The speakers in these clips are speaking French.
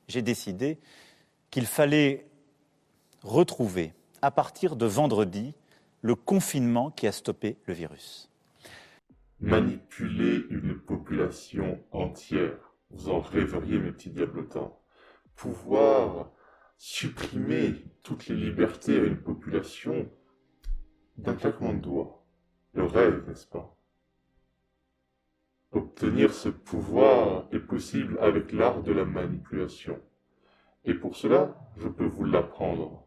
j'ai décidé qu'il fallait retrouver, à partir de vendredi, le confinement qui a stoppé le virus. Manipuler une population entière, vous en rêveriez mes petits diablotins. Pouvoir supprimer toutes les libertés à une population d'un claquement de doigts. Le rêve, n'est-ce pas? Obtenir ce pouvoir est possible avec l'art de la manipulation. Et pour cela, je peux vous l'apprendre.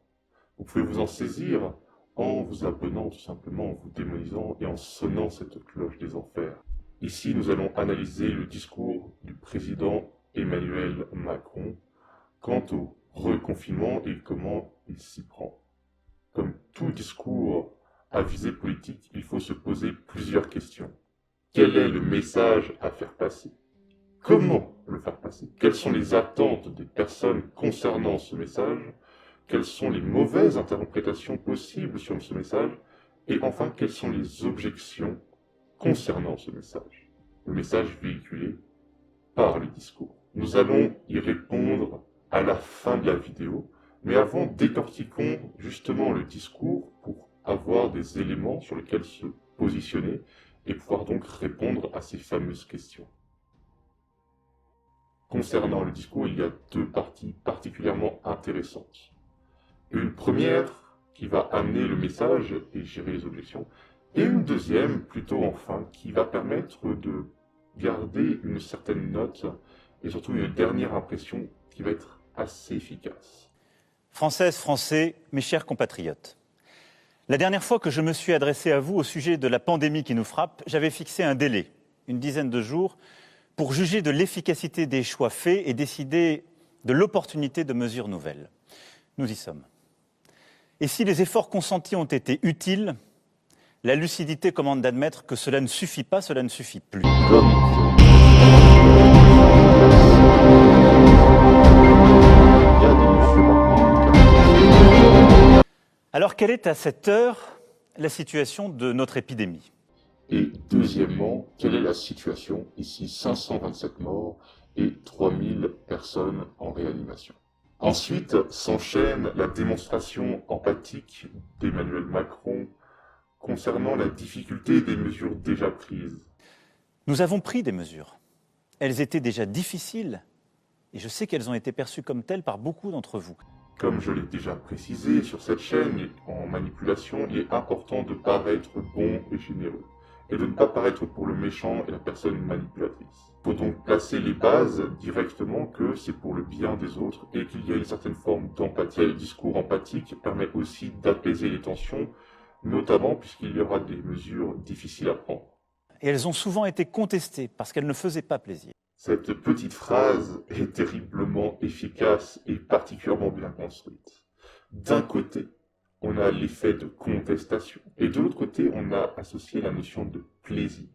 Vous pouvez vous en saisir en vous abonnant tout simplement, en vous démonisant et en sonnant cette cloche des enfers. Ici, nous allons analyser le discours du président Emmanuel Macron quant au reconfinement et comment il s'y prend. Comme tout discours à visée politique, il faut se poser plusieurs questions. Quel est le message à faire passer? Comment le faire passer? Quelles sont les attentes des personnes concernant ce message? Quelles sont les mauvaises interprétations possibles sur ce message? Et enfin, quelles sont les objections concernant ce message? Le message véhiculé par le discours. Nous allons y répondre à la fin de la vidéo, mais avant, décortiquons justement le discours pour avoir des éléments sur lesquels se positionner et pouvoir donc répondre à ces fameuses questions. Concernant le discours, il y a deux parties particulièrement intéressantes. Une première qui va amener le message et gérer les objections, et une deuxième, plutôt en fin, qui va permettre de garder une certaine note et surtout une dernière impression qui va être assez efficace. Françaises, Français, mes chers compatriotes, la dernière fois que je me suis adressé à vous au sujet de la pandémie qui nous frappe, j'avais fixé un délai, une dizaine de jours, pour juger de l'efficacité des choix faits et décider de l'opportunité de mesures nouvelles. Nous y sommes. Et si les efforts consentis ont été utiles, la lucidité commande d'admettre que cela ne suffit pas, cela ne suffit plus. Alors, quelle est à cette heure la situation de notre épidémie? Et deuxièmement, quelle est la situation? Ici, 527 morts et 3000 personnes en réanimation. Ensuite s'enchaîne la démonstration empathique d'Emmanuel Macron concernant la difficulté des mesures déjà prises. Nous avons pris des mesures. Elles étaient déjà difficiles et je sais qu'elles ont été perçues comme telles par beaucoup d'entre vous. Comme je l'ai déjà précisé sur cette chaîne, en manipulation, il est important de paraître bon et généreux, et de ne pas paraître pour le méchant et la personne manipulatrice. Il faut donc placer les bases directement que c'est pour le bien des autres et qu'il y a une certaine forme d'empathie. Le discours empathique permet aussi d'apaiser les tensions, notamment puisqu'il y aura des mesures difficiles à prendre. Et elles ont souvent été contestées parce qu'elles ne faisaient pas plaisir. Cette petite phrase est terriblement efficace et particulièrement bien construite. D'un côté, on a l'effet de contestation, et de l'autre côté, on a associé la notion de plaisir.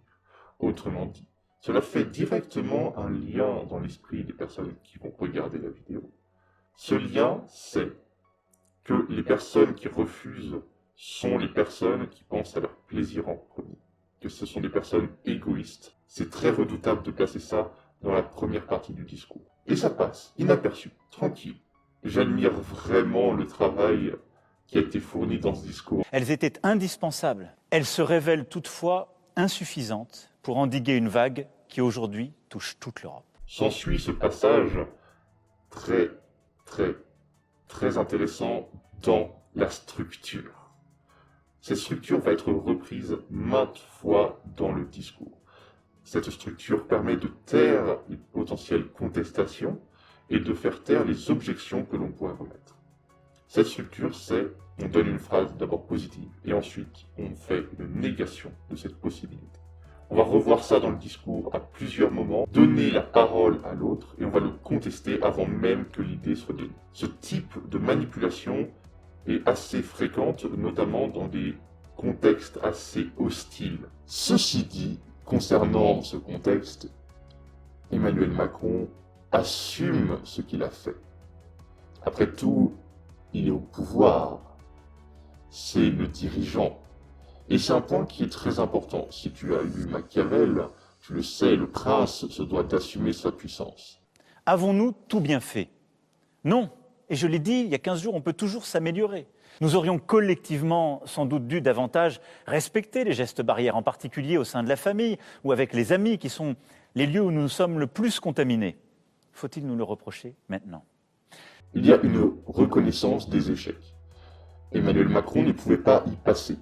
Autrement dit, cela fait directement un lien dans l'esprit des personnes qui vont regarder la vidéo. Ce lien, c'est que les personnes qui refusent sont les personnes qui pensent à leur plaisir en premier, que ce sont des personnes égoïstes. C'est très redoutable de placer ça dans la première partie du discours. Et ça passe, inaperçu, tranquille. J'admire vraiment le travail qui a été fourni dans ce discours. Elles étaient indispensables. Elles se révèlent toutefois insuffisantes pour endiguer une vague qui aujourd'hui touche toute l'Europe. S'ensuit ce passage très intéressant dans la structure. Cette structure va être reprise maintes fois dans le discours. Cette structure permet de taire les potentielles contestations et de faire taire les objections que l'on pourrait remettre. Cette structure, c'est on donne une phrase d'abord positive et ensuite on fait une négation de cette possibilité. On va revoir ça dans le discours à plusieurs moments, donner la parole à l'autre et on va le contester avant même que l'idée soit donnée. Ce type de manipulation est assez fréquente, notamment dans des contextes assez hostiles. Ceci dit, concernant ce contexte, Emmanuel Macron assume ce qu'il a fait. Après tout, il est au pouvoir. C'est le dirigeant. Et c'est un point qui est très important. Si tu as lu Machiavel, tu le sais, le prince se doit d'assumer sa puissance. Avons-nous tout bien fait? Non. Et je l'ai dit, il y a 15 jours, on peut toujours s'améliorer. Nous aurions collectivement sans doute dû davantage respecter les gestes barrières, en particulier au sein de la famille ou avec les amis, qui sont les lieux où nous sommes le plus contaminés. Faut-il nous le reprocher maintenant? Il y a une reconnaissance des échecs. Emmanuel Macron ne pouvait pas y passer.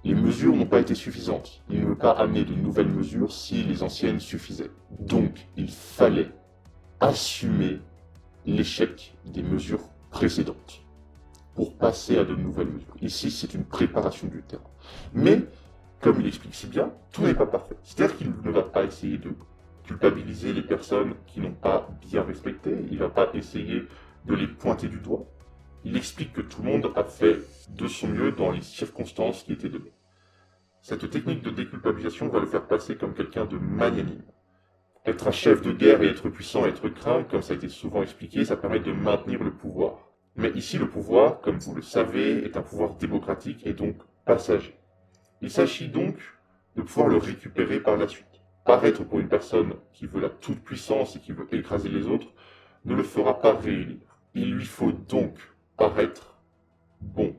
Les mesures n'ont pas été suffisantes. Il ne veut pas amener de nouvelles mesures si les anciennes suffisaient. Donc, il fallait assumer l'échec des mesures précédentes pour passer à de nouvelles mesures. Ici, c'est une préparation du terrain. Mais, comme il explique si bien, tout n'est pas parfait. C'est-à-dire qu'il ne va pas essayer de culpabiliser les personnes qui n'ont pas bien respecté, il ne va pas essayer de les pointer du doigt. Il explique que tout le monde a fait de son mieux dans les circonstances qui étaient données. Cette technique de déculpabilisation va le faire passer comme quelqu'un de magnanime. Être un chef de guerre et être puissant et être craint, comme ça a été souvent expliqué, ça permet de maintenir le pouvoir. Mais ici, le pouvoir, comme vous le savez, est un pouvoir démocratique et donc passager. Il s'agit donc de pouvoir le récupérer par la suite. Paraître pour une personne qui veut la toute-puissance et qui veut écraser les autres ne le fera pas réélire. Il lui faut donc paraître bon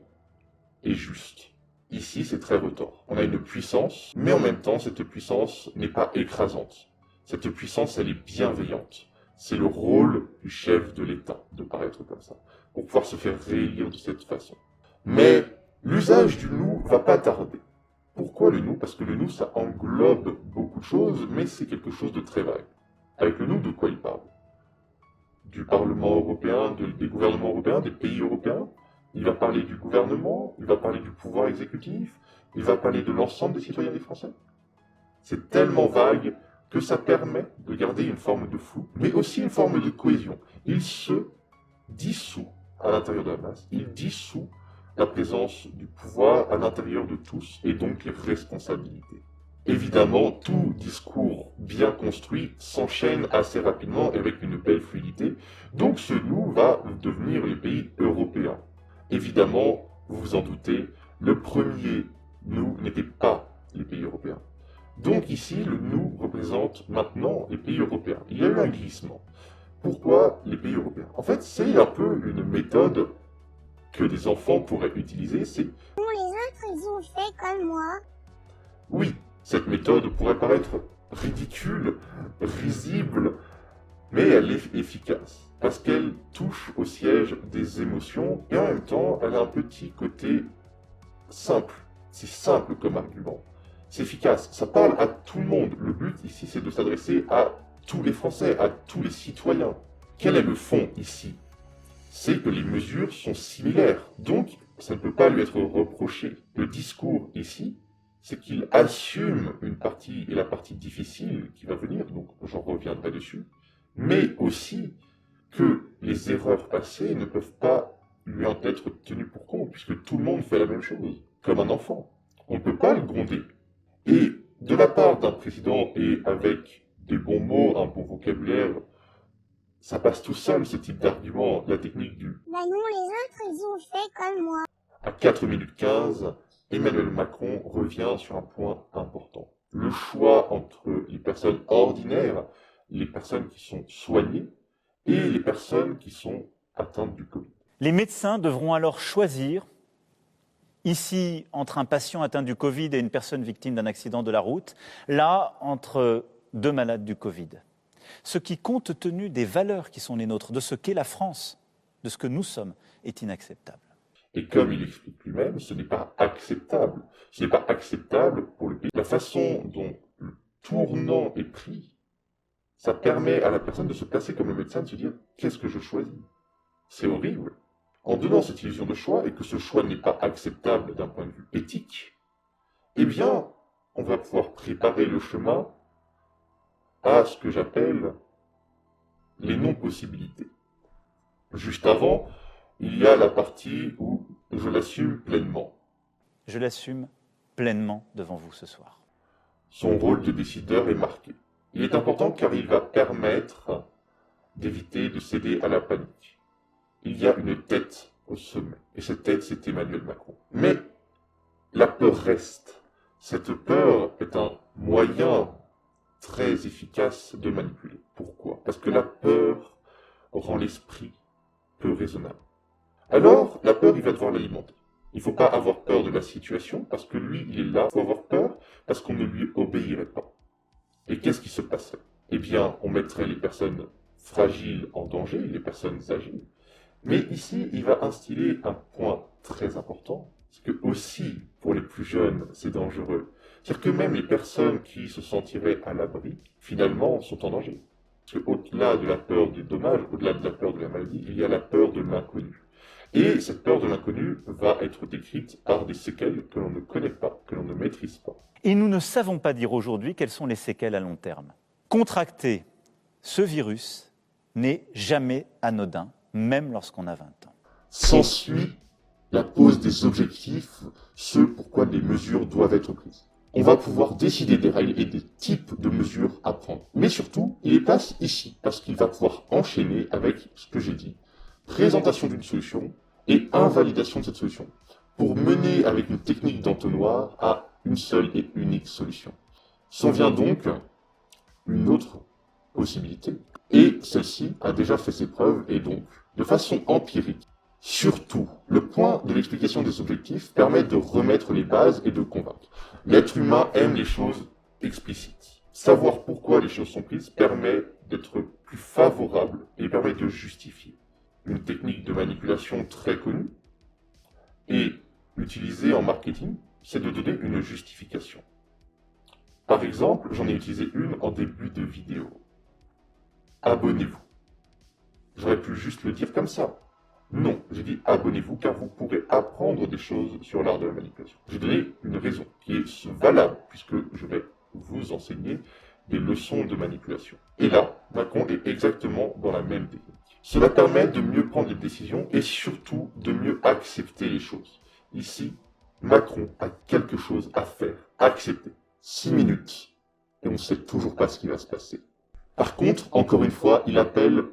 et juste. Ici, c'est très retors. On a une puissance, mais en même temps, cette puissance n'est pas écrasante. Cette puissance, elle est bienveillante. C'est le rôle du chef de l'État de paraître comme ça, pour pouvoir se faire réélire de cette façon. Mais l'usage du nous va pas tarder. Pourquoi le nous? Parce que le nous, ça englobe beaucoup de choses, mais c'est quelque chose de très vague. Avec le nous, de quoi il parle? Du Parlement européen, des gouvernements européens, des pays européens. Il va parler du gouvernement, il va parler du pouvoir exécutif, il va parler de l'ensemble des citoyens des Français. C'est tellement vague que ça permet de garder une forme de flou, mais aussi une forme de cohésion. Il se dissout à l'intérieur de la masse, il dissout la présence du pouvoir à l'intérieur de tous, et donc les responsabilités. Évidemment, tout discours bien construit s'enchaîne assez rapidement et avec une belle fluidité, donc ce nous va devenir les pays européens. Évidemment, vous vous en doutez, le premier nous n'était pas les pays européens. Donc ici, le nous représente maintenant les pays européens. Il y a eu un glissement. Pourquoi les pays européens? En fait, c'est un peu une méthode que des enfants pourraient utiliser, c'est « Les autres, ils ont fait comme moi. » Oui, cette méthode pourrait paraître ridicule, risible, mais elle est efficace, parce qu'elle touche au siège des émotions, et en même temps, elle a un petit côté simple. C'est simple comme argument. C'est efficace, ça parle à tout le monde. Le but ici, c'est de s'adresser à tous les Français, à tous les citoyens. Quel est le fond ici? C'est que les mesures sont similaires, donc ça ne peut pas lui être reproché. Le discours ici, c'est qu'il assume une partie, et la partie difficile qui va venir, donc j'en reviendrai dessus, mais aussi que les erreurs passées ne peuvent pas lui en être tenues pour compte, puisque tout le monde fait la même chose, comme un enfant. On ne peut pas le gronder. Et de la part d'un président, et avec des bons mots, un bon vocabulaire, ça passe tout seul, ce type d'argument, la technique du « Bah non, les autres, ils ont fait comme moi. » À 4 minutes 15, Emmanuel Macron revient sur un point important. Le choix entre les personnes ordinaires, les personnes qui sont soignées, et les personnes qui sont atteintes du Covid. Les médecins devront alors choisir, ici, entre un patient atteint du Covid et une personne victime d'un accident de la route, là, entre deux malades du Covid. Ce qui, compte tenu des valeurs qui sont les nôtres, de ce qu'est la France, de ce que nous sommes, est inacceptable. Et comme il explique lui-même, ce n'est pas acceptable. Ce n'est pas acceptable pour le pays. La façon dont le tournant est pris, ça permet à la personne de se placer comme le médecin, de se dire « qu'est-ce que je choisis ?» C'est horrible. En donnant cette illusion de choix, et que ce choix n'est pas acceptable d'un point de vue éthique, eh bien, on va pouvoir préparer le chemin à ce que j'appelle les non-possibilités. Juste avant, il y a la partie où je l'assume pleinement. Je l'assume pleinement devant vous ce soir. Son rôle de décideur est marqué. Il est important car il va permettre d'éviter de céder à la panique. Il y a une tête au sommet, et cette tête, c'est Emmanuel Macron. Mais la peur reste. Cette peur est un moyen très efficace de manipuler. Pourquoi? Parce que la peur rend l'esprit peu raisonnable. Alors, la peur, il va devoir l'alimenter. Il ne faut pas avoir peur de la situation, parce que lui, il est là. Il faut avoir peur, parce qu'on ne lui obéirait pas. Et qu'est-ce qui se passerait? Eh bien, on mettrait les personnes fragiles en danger, les personnes âgées. Mais ici, il va instiller un point très important, c'est que aussi, pour les plus jeunes, c'est dangereux. C'est-à-dire que même les personnes qui se sentiraient à l'abri, finalement, sont en danger. Parce qu'au-delà de la peur du dommage, au-delà de la peur de la maladie, il y a la peur de l'inconnu. Et cette peur de l'inconnu va être décrite par des séquelles que l'on ne connaît pas, que l'on ne maîtrise pas. Et nous ne savons pas dire aujourd'hui quelles sont les séquelles à long terme. Contracter ce virus n'est jamais anodin, même lorsqu'on a 20 ans. S'ensuit la pose des objectifs, ce pourquoi les mesures doivent être prises. On va pouvoir décider des règles et des types de mesures à prendre. Mais surtout, il les place ici, parce qu'il va pouvoir enchaîner avec ce que j'ai dit. Présentation d'une solution et invalidation de cette solution, pour mener avec une technique d'entonnoir à une seule et unique solution. S'en vient donc une autre possibilité, et celle-ci a déjà fait ses preuves, et donc, de façon empirique, surtout, le point de l'explication des objectifs permet de remettre les bases et de convaincre. L'être humain aime les choses explicites. Savoir pourquoi les choses sont prises permet d'être plus favorable et permet de justifier. Une technique de manipulation très connue et utilisée en marketing, c'est de donner une justification. Par exemple, j'en ai utilisé une en début de vidéo. Abonnez-vous. J'aurais pu juste le dire comme ça. Non, j'ai dit abonnez-vous car vous pourrez apprendre des choses sur l'art de la manipulation. J'ai donné une raison qui est valable puisque je vais vous enseigner des leçons de manipulation. Et là, Macron est exactement dans la même technique. Cela permet de mieux prendre les décisions et surtout de mieux accepter les choses. Ici, Macron a quelque chose à faire, à accepter. 6 minutes, et on ne sait toujours pas ce qui va se passer. Par contre, encore une fois, il appelle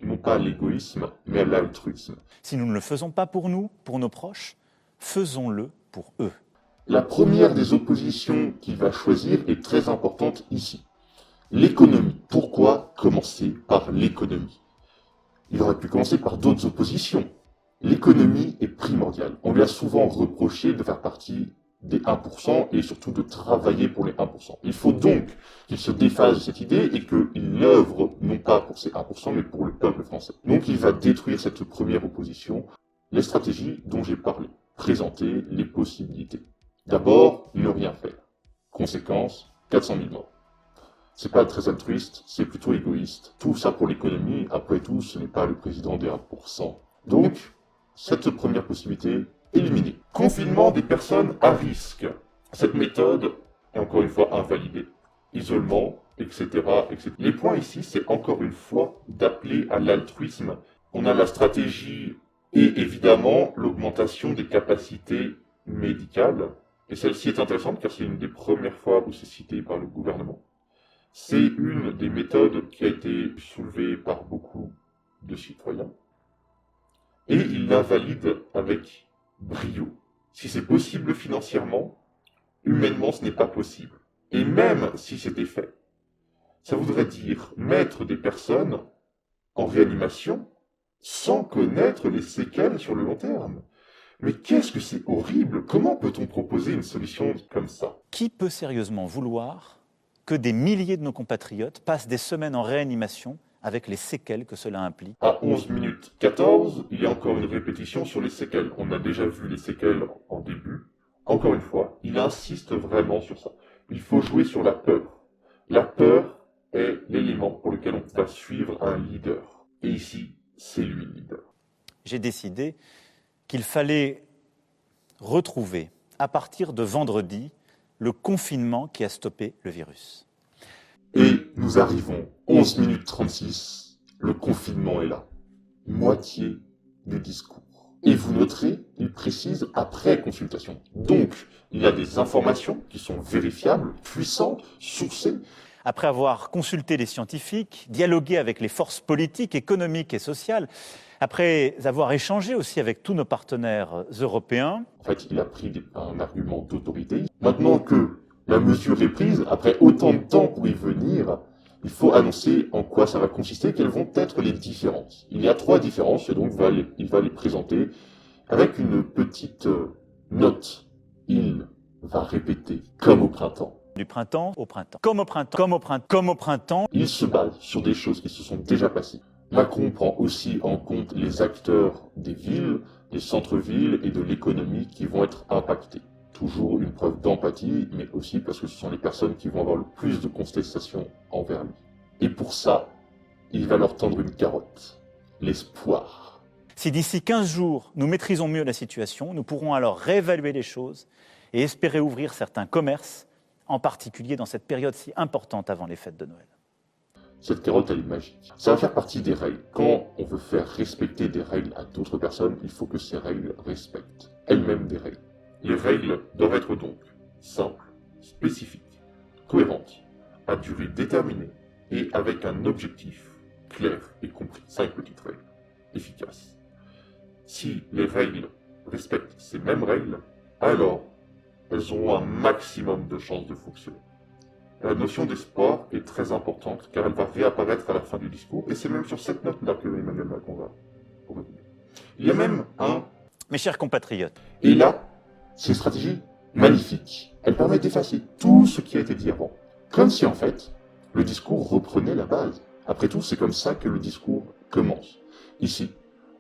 non pas à l'égoïsme, mais à l'altruisme. Si nous ne le faisons pas pour nous, pour nos proches, faisons-le pour eux. La première des oppositions qu'il va choisir est très importante ici. L'économie. Pourquoi commencer par l'économie? Il aurait pu commencer par d'autres oppositions. L'économie est primordiale. On lui a souvent reproché de faire partie des 1% et surtout de travailler pour les 1%. Il faut donc qu'il se défasse de cette idée et qu'il œuvre non pas pour ces 1% mais pour le peuple français. Donc il va détruire cette première opposition, les stratégies dont j'ai parlé, présenter les possibilités. D'abord, ne rien faire. Conséquence, 400 000 morts. C'est pas très altruiste, c'est plutôt égoïste. Tout ça pour l'économie, après tout, ce n'est pas le président des 1%. Donc, cette première possibilité, éliminée. Confinement des personnes à risque. Cette méthode est encore une fois invalidée. Isolement, etc., etc. Les points ici, c'est encore une fois d'appeler à l'altruisme. On a la stratégie et évidemment l'augmentation des capacités médicales. Et celle-ci est intéressante car c'est une des premières fois où c'est cité par le gouvernement. C'est une des méthodes qui a été soulevée par beaucoup de citoyens. Et il la valide avec brio. Si c'est possible financièrement, humainement ce n'est pas possible. Et même si c'était fait, ça voudrait dire mettre des personnes en réanimation sans connaître les séquelles sur le long terme. Mais qu'est-ce que c'est horrible! Comment peut-on proposer une solution comme ça? Qui peut sérieusement vouloir que des milliers de nos compatriotes passent des semaines en réanimation avec les séquelles que cela implique? À 11 minutes 14, il y a encore une répétition sur les séquelles. On a déjà vu les séquelles en début. Encore une fois, il insiste vraiment sur ça. Il faut jouer sur la peur. La peur est l'élément pour lequel on va suivre un leader. Et ici, c'est lui le leader. J'ai décidé qu'il fallait retrouver, à partir de vendredi, le confinement qui a stoppé le virus. Et nous arrivons, 11 minutes 36, le confinement est là. Moitié du discours. Et vous noterez, il précise après consultation. Donc, il y a des informations qui sont vérifiables, puissantes, sourcées. Après avoir consulté les scientifiques, dialogué avec les forces politiques, économiques et sociales, après avoir échangé aussi avec tous nos partenaires européens. En fait, il a pris un argument d'autorité. Maintenant que la mesure est prise, après autant de temps pour y venir, il faut annoncer en quoi ça va consister, quelles vont être les différences. Il y a 3 différences et donc il va les présenter avec une petite note. Il va répéter comme au printemps. Du printemps au printemps. Comme au printemps, comme au printemps, comme au printemps. Il se base sur des choses qui se sont déjà passées. Macron prend aussi en compte les acteurs des villes, des centres-villes et de l'économie qui vont être impactés. Toujours une preuve d'empathie, mais aussi parce que ce sont les personnes qui vont avoir le plus de contestations envers lui. Et pour ça, il va leur tendre une carotte, l'espoir. Si d'ici 15 jours, nous maîtrisons mieux la situation, nous pourrons alors réévaluer les choses et espérer ouvrir certains commerces, en particulier dans cette période si importante avant les fêtes de Noël. Cette carotte, elle est magique. Ça va faire partie des règles. Quand on veut faire respecter des règles à d'autres personnes, il faut que ces règles respectent elles-mêmes des règles. Les règles doivent être donc simples, spécifiques, cohérentes, à durée déterminée et avec un objectif clair et compris. 5 petites règles, efficaces. Si les règles respectent ces mêmes règles, alors elles auront un maximum de chances de fonctionner. La notion d'espoir est très importante car elle va réapparaître à la fin du discours et c'est même sur cette note-là que Emmanuel Macron va revenir. Il y a même un... Mes chers compatriotes, Et là, c'est une stratégie magnifique. Elle permet d'effacer tout ce qui a été dit avant. Comme si en fait, le discours reprenait la base. Après tout, c'est comme ça que le discours commence. Ici,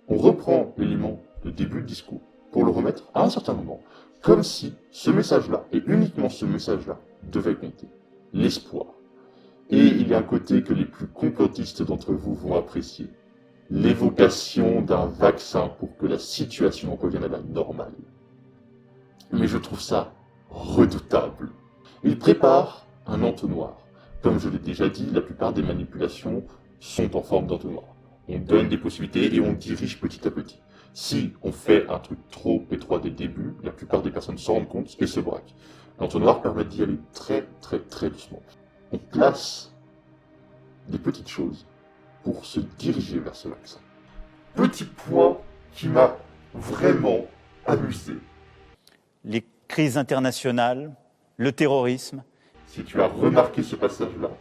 on reprend l'élément de début de discours pour le remettre à un certain moment. Comme si ce message-là, et uniquement ce message-là, devait compter. L'espoir. Et il y a un côté que les plus complotistes d'entre vous vont apprécier. L'évocation d'un vaccin pour que la situation revienne à la normale. Mais je trouve ça redoutable. Il prépare un entonnoir. Comme je l'ai déjà dit, la plupart des manipulations sont en forme d'entonnoir. On donne des possibilités et on dirige petit à petit. Si on fait un truc trop étroit dès le début, la plupart des personnes s'en rendent compte et se braquent. L'entonnoir permet d'y aller très très très doucement. On place des petites choses pour se diriger vers ce vaccin. Petit point qui m'a vraiment amusé. les crises internationales, le terrorisme, Si tu as remarqué ce passage-là,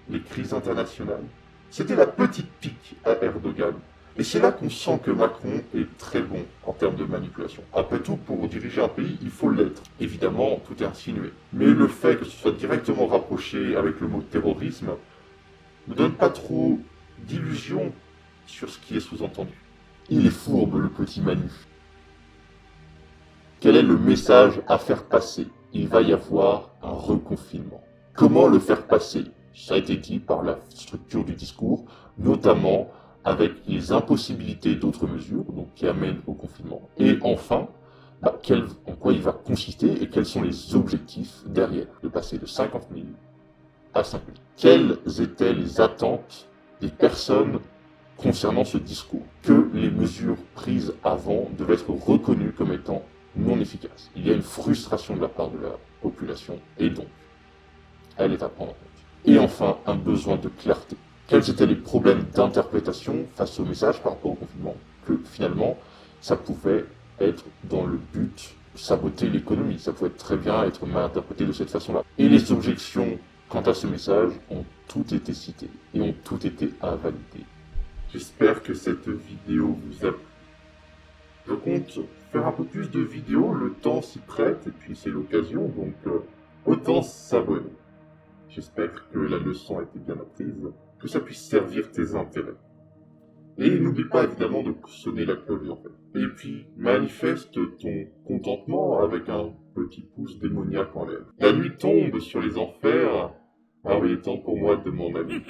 les crises internationales, c'était la petite pique à Erdogan. Et c'est là qu'on sent que Macron est très bon en termes de manipulation. Après tout, pour diriger un pays, il faut l'être. Évidemment, tout est insinué. Mais le fait que ce soit directement rapproché avec le mot terrorisme ne donne pas trop d'illusions sur ce qui est sous-entendu. Il est fourbe, le petit Manu. Quel est le message à faire passer? Il va y avoir un reconfinement. Comment le faire passer? Ça a été dit par la structure du discours, notamment avec les impossibilités d'autres mesures, donc qui amènent au confinement. Et enfin, en quoi il va consister et quels sont les objectifs derrière, de passer de 50 000 à 5 000. Quelles étaient les attentes des personnes concernant ce discours? Que les mesures prises avant devaient être reconnues comme étant non efficaces. Il y a une frustration de la part de la population, et donc, elle est à prendre en compte. Et enfin, un besoin de clarté. Quels étaient les problèmes d'interprétation face au message par rapport au confinement? Que finalement, ça pouvait être dans le but de saboter l'économie. Ça pouvait très bien être mal interprété de cette façon-là. Et les objections quant à ce message ont toutes été citées et ont toutes été invalidées. J'espère que cette vidéo vous a plu. Je compte faire un peu plus de vidéos, le temps s'y prête et puis c'est l'occasion, donc autant s'abonner. J'espère que la leçon a été bien apprise, que ça puisse servir tes intérêts. Et n'oublie pas évidemment de sonner la cloche en fait. Et puis manifeste ton contentement avec un petit pouce démoniaque en l'air. La nuit tombe sur les enfers, alors il est temps pour moi de m'en aller.